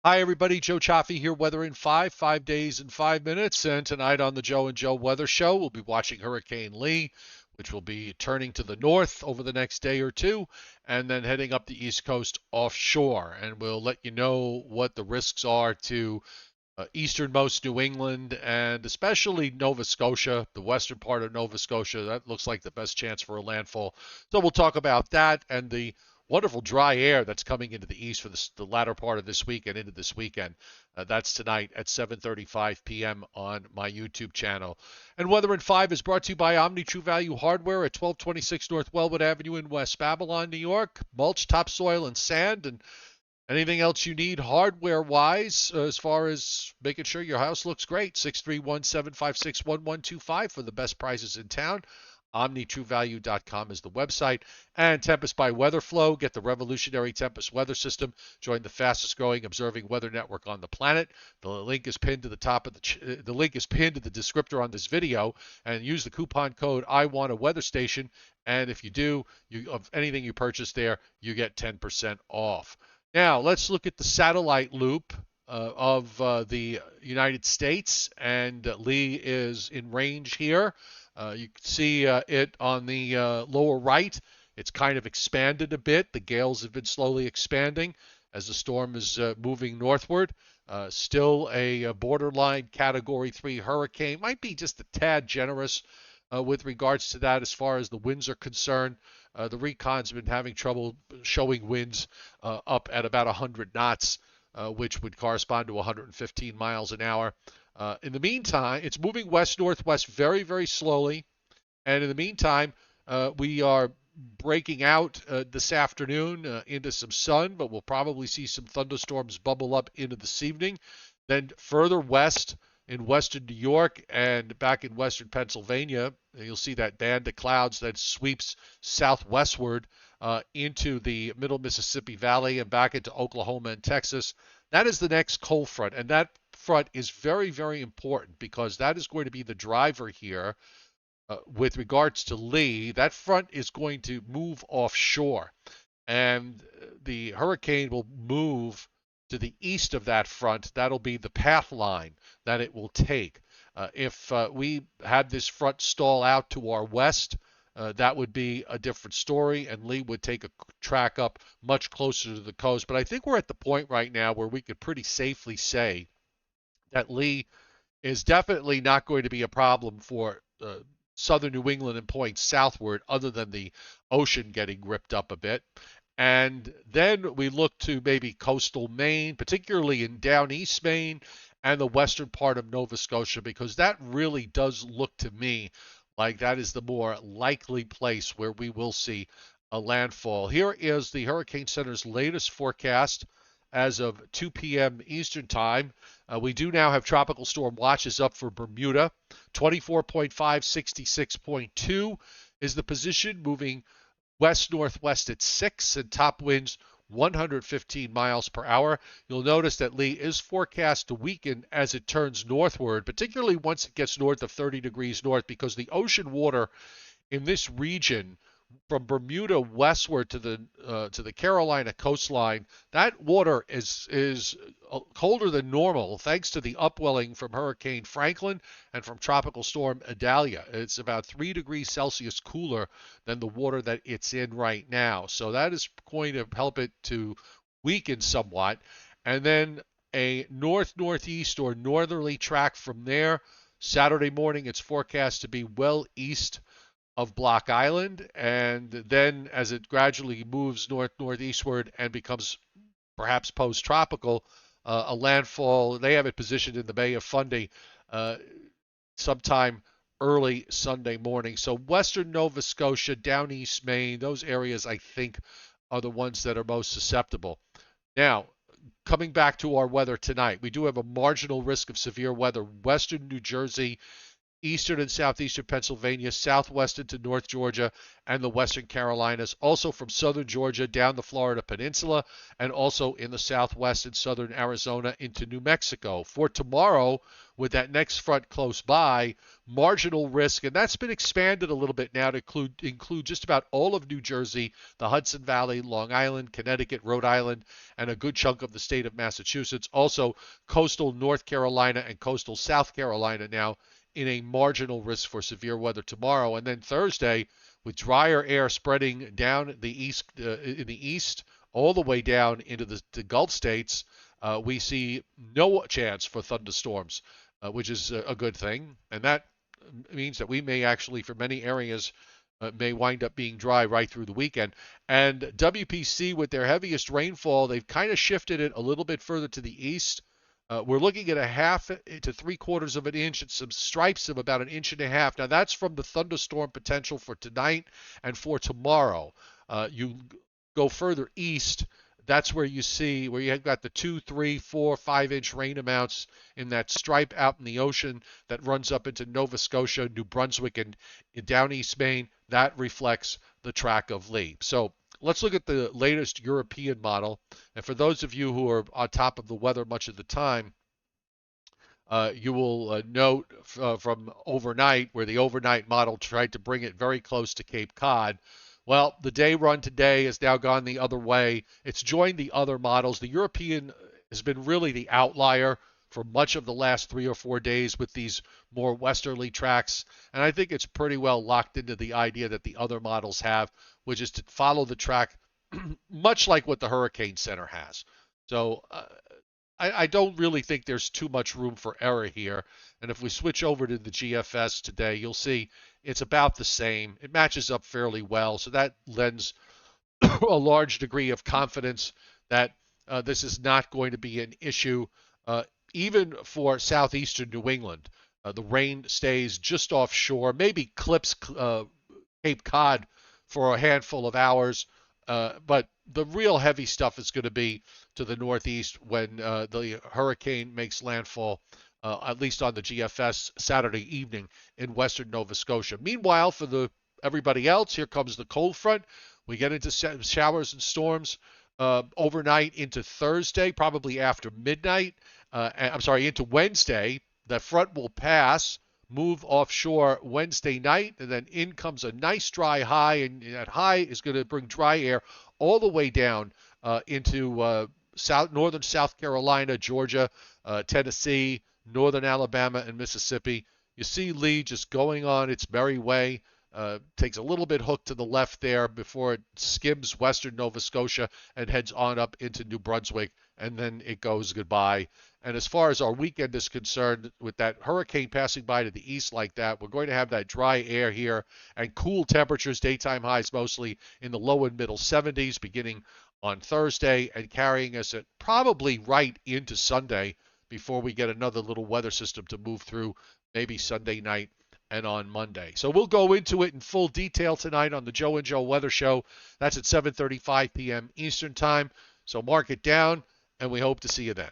Hi, everybody. Joe Cioffi here. Weather in 5 days in 5 minutes. And tonight on the Joe and Joe Weather Show, we'll be watching Hurricane Lee, which will be turning to the north over the next day or two, and then heading up the East Coast offshore. And we'll let you know what the risks are to easternmost New England and especially Nova Scotia, the western part of Nova Scotia. That looks like the best chance for a landfall. So we'll talk about that and the wonderful dry air that's coming into the east for the latter part of this week and into this weekend. That's tonight at 7:35 p.m. on my YouTube channel. And Weather in 5 is brought to you by Omni True Value Hardware at 1226 North Wellwood Avenue in West Babylon, New York. Mulch, topsoil, and sand, and anything else you need hardware wise as far as making sure your house looks great. 631-756-1125 for the best prices in town. OmniTrueValue.com is the website. And Tempest by Weatherflow. Get the revolutionary Tempest weather system. Join the fastest growing observing weather network on the planet. The link is pinned to the top of the link is pinned to the descriptor on this video. And use the coupon code I want a weather station. And if you do, of anything you purchase there, you get 10% off. Now, let's look at the satellite loop of the United States, and Lee is in range here. You can see it on the lower right. It's kind of expanded a bit. The gales have been slowly expanding as the storm is moving northward. Still a borderline Category 3 hurricane. Might be just a tad generous with regards to that as far as the winds are concerned. The recon's been having trouble showing winds up at about 100 knots, which would correspond to 115 miles an hour. In the meantime, it's moving west-northwest very, very slowly. And in the meantime, we are breaking out this afternoon into some sun, but we'll probably see some thunderstorms bubble up into this evening. Then further west in western New York and back in western Pennsylvania, you'll see that band of clouds that sweeps southwestward into the middle Mississippi Valley and back into Oklahoma and Texas. That is the next cold front, and that front is very, very important because that is going to be the driver here with regards to Lee. That front is going to move offshore, and the hurricane will move to the east of that front. That'll be the path line that it will take. If we had this front stall out to our west, that would be a different story, and Lee would take a track up much closer to the coast. But I think we're at the point right now where we could pretty safely say that Lee is definitely not going to be a problem for southern New England and points southward, other than the ocean getting ripped up a bit. And then we look to maybe coastal Maine, particularly in Downeast Maine and the western part of Nova Scotia, because that really does look to me like that is the more likely place where we will see a landfall. Here is the Hurricane Center's latest forecast as of 2 p.m. Eastern Time. We do now have tropical storm watches up for Bermuda. 24.5, 66.2 is the position, moving west-northwest at 6 and top winds 115 miles per hour. You'll notice that Lee is forecast to weaken as it turns northward, particularly once it gets north of 30 degrees north, because the ocean water in this region from Bermuda westward to the Carolina coastline, that water is colder than normal thanks to the upwelling from Hurricane Franklin and from Tropical Storm Idalia. It's about 3 degrees Celsius cooler than the water that it's in right now. So that is going to help it to weaken somewhat. And then a north-northeast or northerly track from there. Saturday morning, it's forecast to be well east of Block Island, and then as it gradually moves northeastward and becomes perhaps post-tropical, a landfall. They have it positioned in the Bay of Fundy sometime early Sunday morning. So western Nova Scotia, down East Maine, those areas I think are the ones that are most susceptible. Now, coming back to our weather tonight, we do have a marginal risk of severe weather. Western New Jersey eastern and southeastern Pennsylvania, southwest into North Georgia, and the western Carolinas, also from southern Georgia down the Florida Peninsula, and also in the southwest and southern Arizona into New Mexico. For tomorrow, with that next front close by, marginal risk, and that's been expanded a little bit now to include just about all of New Jersey, the Hudson Valley, Long Island, Connecticut, Rhode Island, and a good chunk of the state of Massachusetts. Also, coastal North Carolina and coastal South Carolina now in a marginal risk for severe weather tomorrow. And then Thursday, with drier air spreading down the east in the east all the way down into the Gulf states, we see no chance for thunderstorms, which is a good thing. And that means that we may actually, for many areas, may wind up being dry right through the weekend. And WPC, with their heaviest rainfall, they've kind of shifted it a little bit further to the east. We're looking at a half to 3/4 of an inch and some stripes of about 1.5 inches. Now, that's from the thunderstorm potential for tonight and for tomorrow. You go further east, that's where you see where you've got the 2, 3, 4, 5 inch rain amounts in that stripe out in the ocean that runs up into Nova Scotia, New Brunswick, and in Downeast Maine. That reflects the track of Lee. So let's look at the latest European model. And for those of you who are on top of the weather much of the time, you will note from overnight, where the overnight model tried to bring it very close to Cape Cod. Well, the day run today has now gone the other way. It's joined the other models. The European has been really the outlier for much of the last 3 or 4 days with these more westerly tracks. And I think it's pretty well locked into the idea that the other models have, which is to follow the track much like what the Hurricane Center has. So I don't really think there's too much room for error here. And if we switch over to the GFS today, you'll see it's about the same. It matches up fairly well. So that lends a large degree of confidence that this is not going to be an issue, even for southeastern New England. The rain stays just offshore, maybe clips Cape Cod for a handful of hours, but the real heavy stuff is going to be to the northeast when the hurricane makes landfall, at least on the GFS Saturday evening in Western Nova Scotia. Meanwhile, for everybody else, here comes the cold front. We get into showers and storms overnight into Thursday, probably after midnight. Into Wednesday. The front will pass, move offshore Wednesday night, and then in comes a nice dry high, and that high is going to bring dry air all the way down into northern South Carolina, Georgia, Tennessee, northern Alabama, and Mississippi. You see Lee just going on its merry way. Takes a little bit hook to the left there before it skims western Nova Scotia and heads on up into New Brunswick, and then it goes goodbye. And as far as our weekend is concerned, with that hurricane passing by to the east like that, we're going to have that dry air here and cool temperatures, daytime highs mostly in the low and middle 70s beginning on Thursday and carrying us at probably right into Sunday before we get another little weather system to move through maybe Sunday night and on Monday. So we'll go into it in full detail tonight on the Joe and Joe Weather Show. That's at 7:35 p.m. Eastern Time. So mark it down, and we hope to see you then.